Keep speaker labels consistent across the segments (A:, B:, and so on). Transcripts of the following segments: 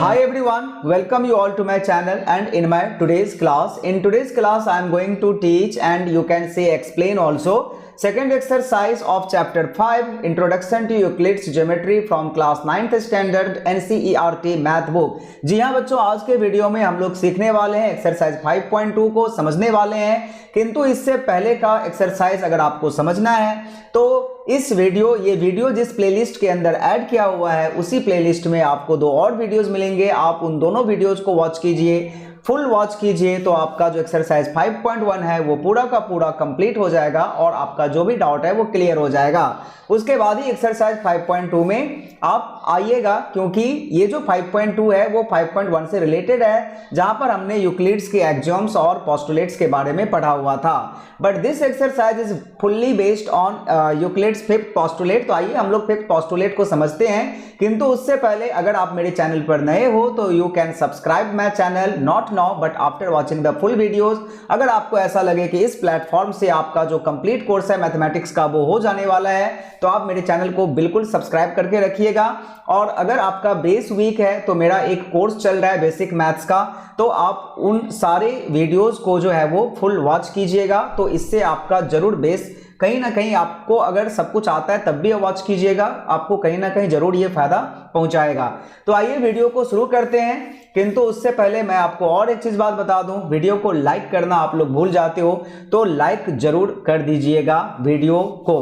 A: Hi everyone, welcome you all to my channel and in my today's class. In today's class I am going to teach and you can say explain also second exercise of chapter 5 Introduction to Euclid's Geometry from class 9th standard NCERT math book. जी हाँ बच्चों, आज के video में हम लोग सीखने वाले हैं एक्सरसाइज 5.2 को समझने वाले हैं, किंतु इससे पहले का एक्सरसाइज अगर आपको समझना है तो इस ये वीडियो जिस प्लेलिस्ट के अंदर ऐड किया हुआ है उसी प्लेलिस्ट में आपको दो और वीडियोस मिलेंगे। आप उन दोनों वीडियोस को वॉच कीजिए, फुल वॉच कीजिए, तो आपका जो एक्सरसाइज 5.1 है वो पूरा का पूरा कंप्लीट हो जाएगा और आपका जो भी डाउट है वो क्लियर हो जाएगा। उसके बाद ही एक्सरसाइज 5.2 में आप आइएगा, क्योंकि ये जो 5.2 है वो 5.1 से रिलेटेड है, जहां पर हमने यूक्लिड्स के एक्सियोम्स और पोस्टुलेट्स के बारे में पढ़ा हुआ था। But this exercise is fully based on Euclid's fifth postulate. तो आइए हम लोग फिफ्थ पोस्टुलेट को समझते हैं, किंतु उससे पहले अगर आप मेरे चैनल पर नए हो तो you can subscribe my channel, not now but after watching the full videos. अगर आपको ऐसा लगे कि इस प्लेटफॉर्म से आपका जो कंप्लीट कोर्स है मैथमेटिक्स का वो हो जाने वाला है, तो आप मेरे चैनल को बिल्कुल सब्सक्राइब करके रखिएगा। और अगर आपका बेस वीक है तो मेरा एक कोर्स चल रहा है बेसिक मैथ्स का, तो आप उन सारे वीडियोस को जो है वो फुल वॉच कीजिएगा, तो इससे आपका जरूर बेस कहीं ना कहीं, आपको अगर सब कुछ आता है तब भी वॉच कीजिएगा, आपको कहीं ना कहीं जरूर ये फायदा पहुंचाएगा। तो आइए वीडियो को शुरू करते हैं, किंतु उससे पहले मैं आपको और एक चीज बात बता दूं, वीडियो को लाइक करना आप लोग भूल जाते हो, तो लाइक जरूर कर दीजिएगा वीडियो को।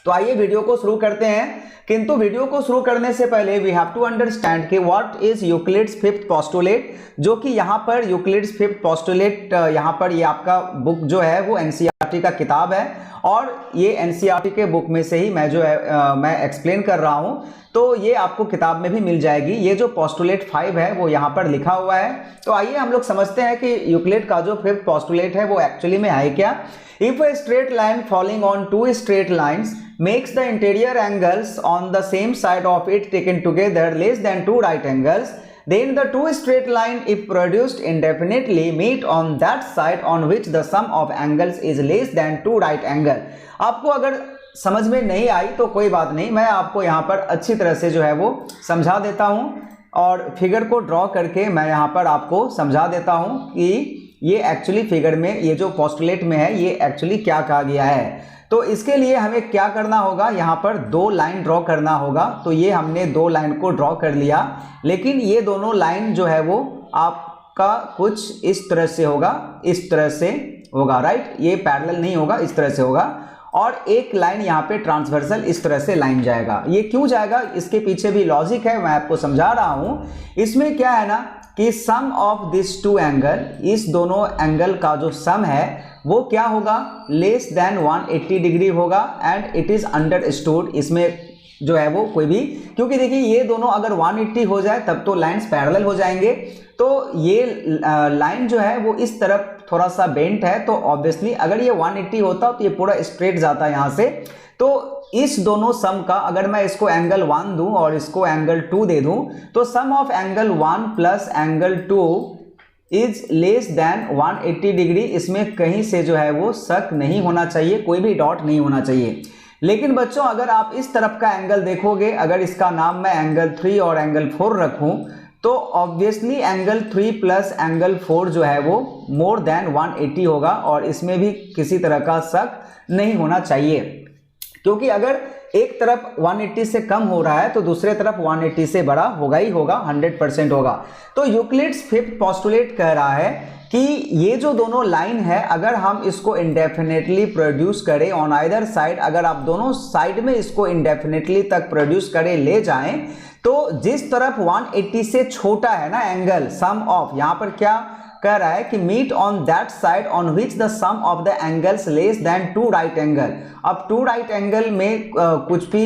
A: तो आइए वीडियो को शुरू करते हैं, किंतु वीडियो को शुरू करने से पहले वी हैव टू अंडरस्टैंड कि what is Euclid's fifth postulate, जो कि यहाँ पर यूक्लिड्स फिफ्थ पोस्टुलेट, यहाँ पर ये आपका बुक जो है वो एनसीईआरटी का किताब है और ये एनसीईआरटी के बुक में से ही मैं जो है मैं एक्सप्लेन कर रहा हूँ, तो ये आपको किताब में भी मिल जाएगी। ये जो पोस्टुलेट 5 है वो यहाँ पर लिखा हुआ है। तो आइए हम लोग समझते हैं कि यूक्लिड का जो फिफ्थ पोस्टुलेट है वो एक्चुअली में है क्या। If a straight line falling on two straight lines makes the interior angles on the same side of it taken together less than two right angles, then the two straight line if produced indefinitely meet on that side on which the sum of angles is less than two right angle। आपको अगर समझ में नहीं आई तो कोई बात नहीं, मैं आपको यहाँ पर अच्छी तरह से जो है वो समझा देता हूँ और फिगर को ड्रॉ करके मैं यहाँ पर आपको समझा देता हूँ कि ये एक्चुअली फिगर में, ये जो पोस्टुलेट में है, ये एक्चुअली क्या कहा गया है। तो इसके लिए हमें क्या करना होगा, यहाँ पर दो लाइन ड्रॉ करना होगा। तो ये हमने दो लाइन को ड्रॉ कर लिया, लेकिन ये दोनों लाइन जो है वो आपका कुछ इस तरह से होगा, इस तरह से होगा, राइट। ये पैरेलल नहीं होगा, इस तरह से होगा, और एक लाइन यहाँ पे ट्रांसवर्सल इस तरह से लाइन जाएगा। ये क्यों जाएगा, इसके पीछे भी लॉजिक है, मैं आपको समझा रहा हूँ। इसमें क्या है ना कि सम ऑफ दिस टू एंगल, इस दोनों एंगल का जो सम है वो क्या होगा, लेस देन 180 डिग्री होगा एंड इट इज अंडरस्टूड। इसमें जो है वो कोई भी, क्योंकि देखिए ये दोनों अगर 180 हो जाए तब तो लाइंस पैरेलल हो जाएंगे, तो ये लाइन जो है वो इस तरफ थोड़ा सा बेंट है, तो ऑब्वियसली अगर ये 180 होता तो ये पूरा स्ट्रेट जाता है यहाँ से। तो इस दोनों सम का अगर मैं इसको एंगल 1 दूं और इसको एंगल 2 दे दूं, तो sum of angle 1 plus angle 2 is less than 180 degree. इसमें कहीं से जो है वो शक नहीं होना चाहिए, कोई भी डॉट नहीं होना चाहिए। लेकिन बच्चों अगर आप इस तरफ का एंगल देखोगे, अगर इसका नाम मैं एंगल 3 और एंगल 4 रखूं, तो ऑब्वियसली एंगल 3 प्लस एंगल 4 जो है वो मोर देन 180 होगा और इसमें भी किसी तरह का शक नहीं होना चाहिए, क्योंकि अगर एक तरफ 180 से कम हो रहा है तो दूसरे तरफ 180 से बड़ा होगा ही होगा, 100% होगा। तो यूक्लिड्स फिफ्थ पोस्टुलेट कह रहा है कि ये जो दोनों लाइन है, अगर हम इसको इंडेफिनेटली प्रोड्यूस करें ऑन आइदर साइड, अगर आप दोनों साइड में इसको इंडेफिनेटली तक प्रोड्यूस करें, ले जाएं, तो जिस तरफ 180 से छोटा है ना एंगल, सम ऑफ, यहां पर क्या कह रहा है कि meet on that side on which the sum of the angles less than two right angle. अब टू राइट एंगल में कुछ भी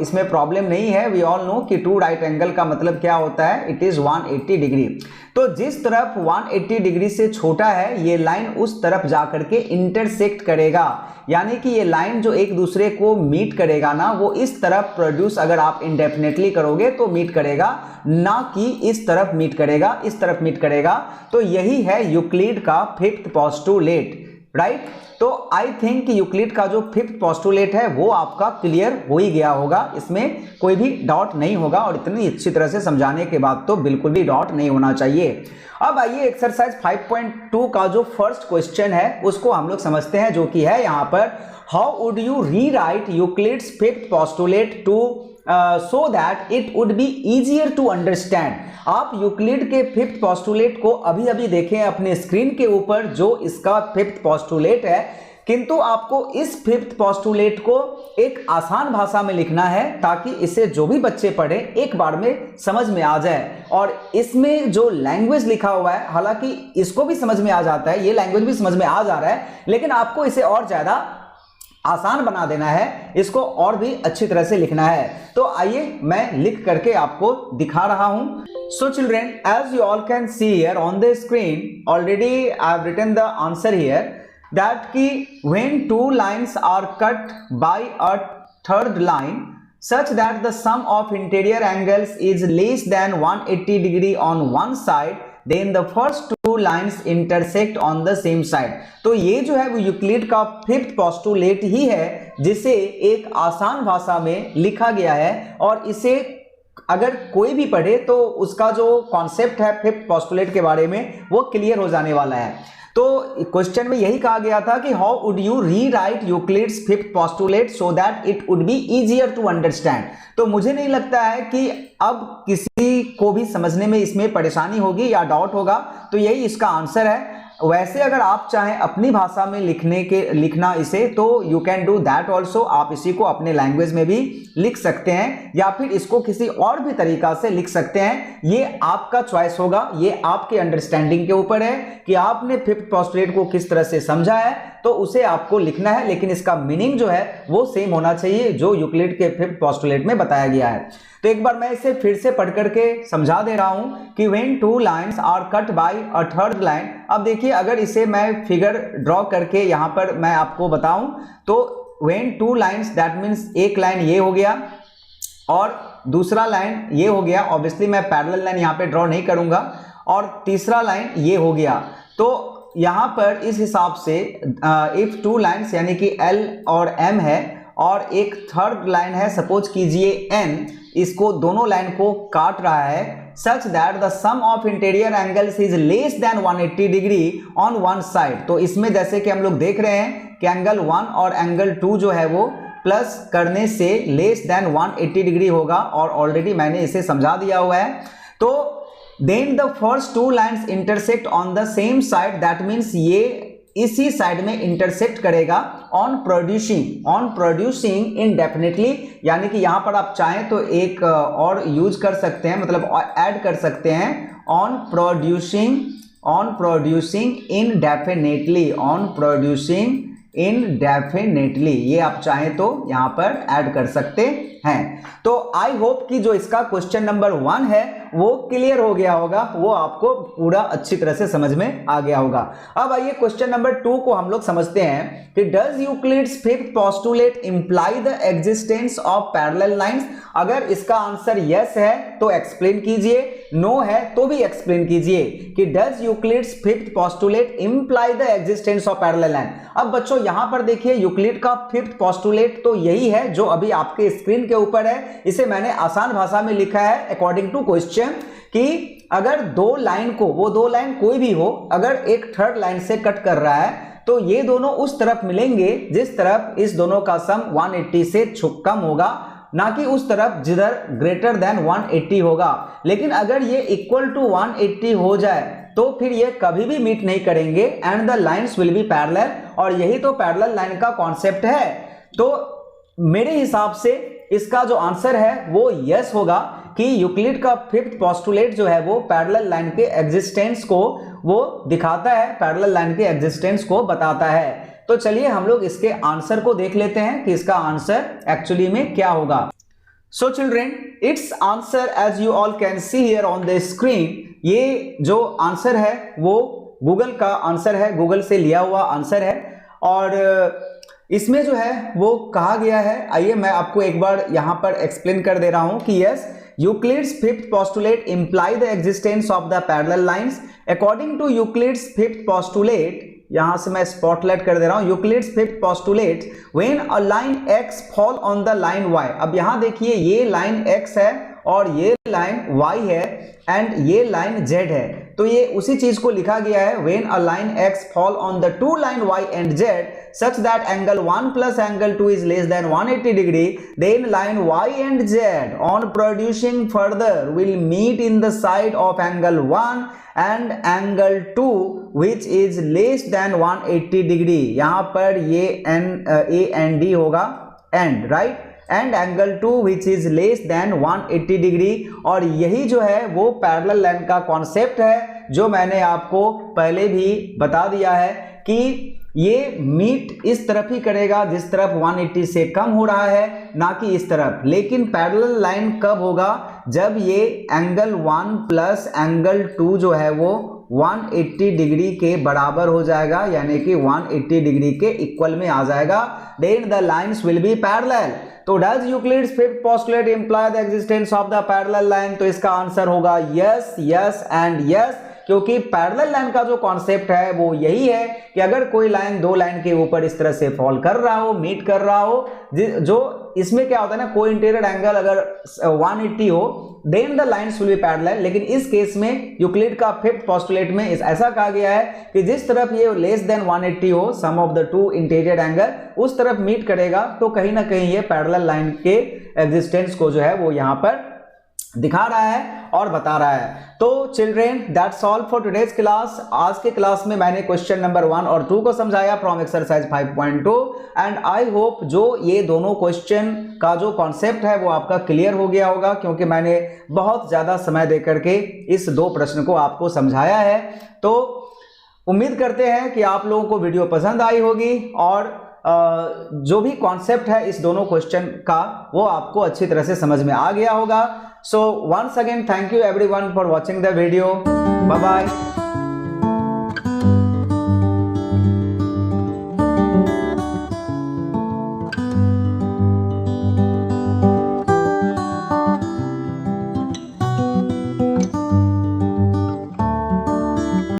A: इसमें प्रॉब्लम नहीं है, वी ऑल नो कि टू राइट एंगल का मतलब क्या होता है, इट इज 180 डिग्री। तो जिस तरफ 180 डिग्री से छोटा है ये लाइन उस तरफ जाकर के इंटरसेक्ट करेगा, यानी कि ये लाइन जो एक दूसरे को मीट करेगा ना, वो इस तरफ प्रोड्यूस अगर आप इंडेफिनेटली करोगे तो मीट करेगा, ना कि इस तरफ मीट करेगा, इस तरफ मीट करेगा। तो यही है यूक्लिड का फिफ्थ पोस्टुलेट, राइट। तो आई थिंक यूक्लिड का जो फिफ्थ पोस्टुलेट है वो आपका क्लियर हो ही गया होगा, इसमें कोई भी डाउट नहीं होगा, और इतनी अच्छी तरह से समझाने के बाद तो बिल्कुल भी डाउट नहीं होना चाहिए। अब आइए एक्सरसाइज 5.2 का जो फर्स्ट क्वेश्चन है उसको हम लोग समझते हैं, जो कि है यहाँ पर, how would you rewrite Euclid's fifth postulate to so that it would be easier to understand. आप यूक्लिड के फिफ्थ पोस्टुलेट को अभी अभी देखें अपने स्क्रीन के ऊपर, जो इसका फिफ्थ पोस्टुलेट है, किंतु आपको इस फिफ्थ पोस्टुलेट को एक आसान भाषा में लिखना है ताकि इसे जो भी बच्चे पढ़े एक बार में समझ में आ जाए। और इसमें जो लैंग्वेज लिखा हुआ है, हालांकि इसको भी समझ में आ जाता है, ये लैंग्वेज भी समझ में आ जा रहा है, लेकिन आपको इसे और ज्यादा आसान बना देना है, इसको और भी अच्छी तरह से लिखना है। तो आइए मैं लिख करके आपको दिखा रहा हूं। So children, as you all can see here on the screen, already I have written the answer here that ki when two lines are cut by a third line such that the sum of interior angles is less than 180 degree on one side, then the first two lines intersect on the same side। तो ये जो है वो Euclid का fifth postulate ही है जिसे एक आसान भाषा में लिखा गया है, और इसे अगर कोई भी पढ़े तो उसका जो कॉन्सेप्ट है फिफ्थ पोस्टुलेट के बारे में वो क्लियर हो जाने वाला है। तो क्वेश्चन में यही कहा गया था कि how would you rewrite Euclid's fifth postulate so that it would be easier to understand. तो मुझे नहीं लगता है कि अब किसी को भी समझने में इसमें परेशानी होगी या डाउट होगा, तो यही इसका आंसर है। वैसे अगर आप चाहें अपनी भाषा में लिखना इसे, तो you can do that also. आप इसी को अपने लैंग्वेज में भी लिख सकते हैं या फिर इसको किसी और भी तरीका से लिख सकते हैं, ये आपका चॉइस होगा, ये आपके अंडरस्टैंडिंग के ऊपर है कि आपने फिफ्थ पोस्टुलेट को किस तरह से समझा है, तो उसे आपको लिखना है, लेकिन इसका मीनिंग जो है वो सेम होना चाहिए जो यूक्लिड के फिफ्थ पोस्टुलेट में बताया गया है। तो एक बार मैं इसे फिर से पढ़ करके समझा दे रहा हूं कि when two lines are cut by a third line। अब देखिए, अगर इसे मैं फिगर ड्रॉ करके यहां पर मैं आपको बताऊं तो when two lines, that means एक लाइन ये हो गया और दूसरा लाइन ये हो गया। ऑब्वियसली मैं पैरेलल लाइन यहां पे ड्रॉ नहीं करूंगा, और तीसरा लाइन ये हो गया। तो यहां पर इस हिसाब से इफ टू लाइन्स यानी कि L और M है और एक थर्ड लाइन है, सपोज कीजिए N, इसको दोनों लाइन को काट रहा है such that the sum of interior angles is less than 180 degree on one side. तो इसमें जैसे कि हम लोग देख रहे हैं कि एंगल 1 और एंगल 2 जो है वो प्लस करने से लेस देन 180 डिग्री होगा, और ऑलरेडी मैंने इसे समझा दिया हुआ है। तो then the first two lines intersect on the same side, that means ये इसी साइड में इंटरसेक्ट करेगा ऑन प्रोड्यूसिंग इनडेफिनेटली, यानी कि यहां पर आप चाहें तो एक और यूज कर सकते हैं, मतलब ऐड कर सकते हैं, ऑन प्रोड्यूसिंग इनडेफिनेटली, ये आप चाहें तो यहां पर ऐड कर सकते हैं। तो आई होप कि जो इसका क्वेश्चन नंबर 1 है वो क्लियर हो गया होगा, वो आपको पूरा अच्छी तरह से समझ में आ गया होगा। अब आइए क्वेश्चन नंबर 2 को हम लोग समझते हैं कि does Euclid's fifth postulate imply the existence of parallel lines. अगर इसका आंसर यस है तो एक्सप्लेन कीजिए, नो है तो भी एक्सप्लेन कीजिए कि does Euclid's fifth postulate imply the existence of parallel line. अब बच्चों यहां पर देखिए, यूक्लिड का फिफ्थ पोस्टुलेट तो यही है जो अभी आपके स्क्रीन के ऊपर है, इसे मैंने आसान भाषा में लिखा है अकॉर्डिंग टू क्वेश्चन कि अगर दो लाइन को, वो दो लाइन कोई भी हो, अगर एक थर्ड लाइन से कट कर रहा है तो ये दोनों उस तरफ मिलेंगे जिस तरफ इस दोनों का सम 180 से कम होगा, ना कि उस तरफ जिधर ग्रेटर देन 180 होगा। लेकिन अगर ये इक्वल टू 180 हो जाए तो फिर ये कभी भी मीट नहीं करेंगे and the lines will be parallel, और यही तो पैरेलल लाइन का कॉन्सेप्ट है। तो मेरे हिसाब से इसका जो आंसर है वो यस होगा कि यूक्लिड का फिफ्थ पोस्टुलेट जो है वो पैरेलल लाइन के एग्जिस्टेंस को वो दिखाता है, पैरेलल लाइन के एग्जिस्टेंस को बताता है। तो चलिए हम लोग इसके आंसर को देख लेते हैं कि इसका आंसर एक्चुअली में क्या होगा। So children, its answer as you all can see here on the screen, ये जो आंसर है वो गूगल का आंसर है, गूगल से लिया हुआ आंसर है, और इसमें जो है वो कहा गया है, आइए मैं आपको एक बार यहां पर एक्सप्लेन कर दे रहा हूं कि yes, Euclid's fifth postulate imply the existence of the parallel lines. According to Euclid's fifth postulate, यहां से मैं स्पॉटलाइट कर दे रहा हूं, Euclid's fifth postulate, when a line x fall on the line y। अब यहां देखिए ये लाइन x है और ये लाइन y है एंड ये लाइन z है, तो ये उसी चीज को लिखा गया है, when a line x fall on the two line y and z such that angle 1 plus angle 2 is less than 180 degree, then line y and z on producing further will meet in the side of angle 1 and angle 2 which is less than 180 degree। यहां पर ये a and d होगा and right, and angle 2 which is less than 180 degree. और यही जो है वो parallel line का कॉन्सेप्ट है जो मैंने आपको पहले भी बता दिया है कि ये मीट इस तरफ ही करेगा जिस तरफ 180 से कम हो रहा है, ना कि इस तरफ। लेकिन पैरेलल लाइन कब होगा, जब ये एंगल 1 प्लस एंगल 2 जो है वो 180 डिग्री के बराबर हो जाएगा, यानी कि 180 डिग्री के इक्वल में आ जाएगा, then the lines will be parallel. तो does Euclid's fifth postulate imply the existence of the parallel line? तो इसका आंसर होगा यस, यस एंड यस, क्योंकि पैरेलल लाइन का जो कॉन्सेप्ट है वो यही है कि अगर कोई लाइन दो लाइन के ऊपर इस तरह से फॉल कर रहा हो, मीट कर रहा हो, जो इसमें क्या होता है ना, कोई इंटीरियर एंगल अगर 180 हो then the lines will be parallel. लेकिन इस केस में यूक्लिड का फिफ्थ पोस्टुलेट में ऐसा कहा गया है कि जिस तरफ ये लेस देन 180 हो, sum of the two interior angle, उस तरफ मीट करेगा, तो कहीं ना कहीं ये पैरेलल लाइन के एग्जिस्टेंस को जो है वो यहां पर दिखा रहा है और बता रहा है। तो children that's all for today's class. आज के क्लास में मैंने क्वेश्चन नंबर 1 और 2 को समझाया from exercise 5.2 and I hope जो ये दोनों क्वेश्चन का जो कॉन्सेप्ट है वो आपका क्लियर हो गया होगा, क्योंकि मैंने बहुत ज्यादा समय दे करके इस दो प्रश्न को आपको समझाया है। तो उम्मीद करते हैं कि आप लोगों को वीडियो पसंद आई होगी और जो भी कॉन्सेप्ट है इस दोनों क्वेश्चन का वो आपको अच्छी तरह से समझ में आ गया होगा। So once again, thank you everyone for watching the video. Bye bye.